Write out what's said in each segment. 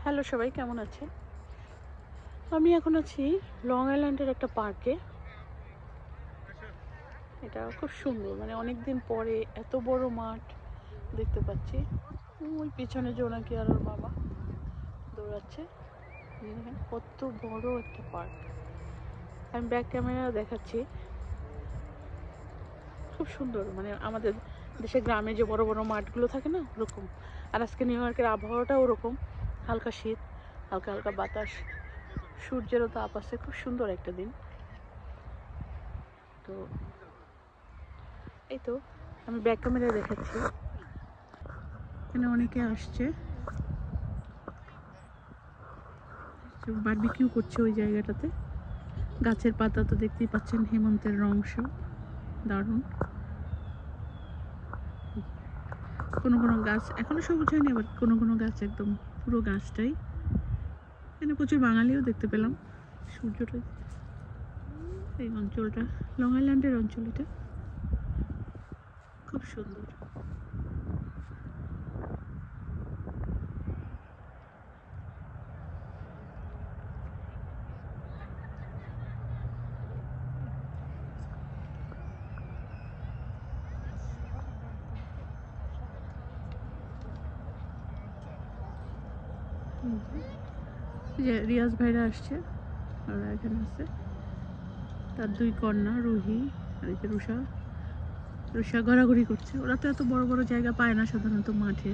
Hello সবাই, কেমন আছেন? আমি এখন আছি লং আইল্যান্ডের একটা পার্কে। এটা খুব সুন্দর, মানে অনেক দিন পরে এত বড় মাঠ দেখতে পাচ্ছি। ওই পিছনে জোনাকি আর ওর বাবা দৌড়াচ্ছে। দেখেন কত বড় একটা পার্ক। আমি ব্যাক ক্যামেরা দেখাচ্ছি। খুব সুন্দর, মানে আমাদের দেশে গ্রামে যে বড় বড় মাঠগুলো থাকে না, ওরকম। আর আজকে নিউ ইয়র্কের আবহাওয়াটা ওরকম, হালকা শীত, হালকা হালকা বাতাস, সূর্যেরও তাপ আছে। খুব সুন্দর একটা দিন। তো এই তো আমি ব্যাক ক্যামেরায় দেখাচ্ছি। এখানে অনেকে আসছে, বারবিকিউ করছে ওই জায়গাটাতে। গাছের পাতা তো দেখতেই পাচ্ছেন, হেমন্তের রং সব দারুণ। কোনো কোনো গাছ এখনো সবুজ হয়নি, আবার কোনো কোনো গাছ একদম পুরো গাছটাই। এখানে প্রচুর বাঙালিও দেখতে পেলাম। সূর্যটা, এই অঞ্চলটা লং আইল্যান্ডের অঞ্চল, এটা খুব সুন্দর। যে রিয়াজ ভাইরা আসছে, ওরা এখানে আছে। তার দুই কন্যা রুহি আর এই যে রুষা ঘোরাঘুরি করছে। ওরা তো এত বড় বড় জায়গা পায় না সাধারণত মাঠে,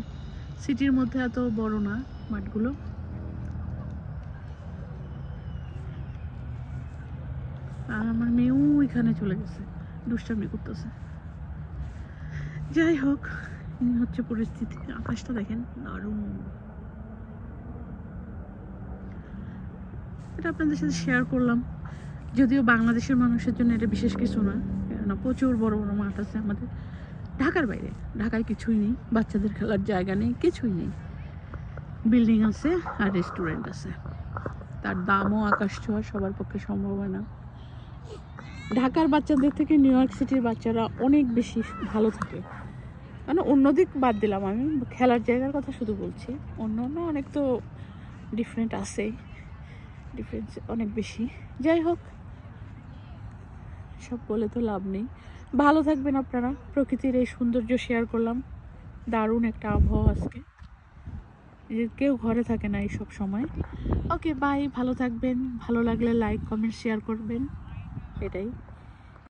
সিটির মধ্যে এত বড় না মাঠগুলো। আর আমার মেয়েও এখানে চলে গেছে, দুষ্টামি করতেছে। যাই হোক, এই হচ্ছে পরিস্থিতি। আকাশটা দেখেন, দারুণ। এটা আপনাদের সাথে শেয়ার করলাম, যদিও বাংলাদেশের মানুষের জন্য এটা বিশেষ কিছু না, কেননা প্রচুর বড় বড় মাঠ আছে আমাদের ঢাকার বাইরে। ঢাকায় কিছুই নেই, বাচ্চাদের খেলার জায়গা নেই, কিছুই নেই। বিল্ডিং আছে আর রেস্টুরেন্ট আছে, তার দামও আকাশ ছোঁয়া, সবার পক্ষে সম্ভব হয় না। ঢাকার বাচ্চাদের থেকে নিউ ইয়র্ক সিটির বাচ্চারা অনেক বেশি ভালো থাকে। মানে অন্যদিক বাদ দিলাম, আমি খেলার জায়গার কথা শুধু বলছি। অন্য অনেক তো ডিফারেন্ট আছেই, ডিফারেন্স অনেক বেশি। যাই হোক, সব বলে তো লাভ নেই। ভালো থাকবেন আপনারা। প্রকৃতির এই সৌন্দর্য শেয়ার করলাম। দারুণ একটা আবহাওয়া আজকে, কেউ ঘরে থাকে না এই সব সময়। ওকে বাই, ভালো থাকবেন। ভালো লাগলে লাইক কমেন্ট শেয়ার করবেন, এটাই।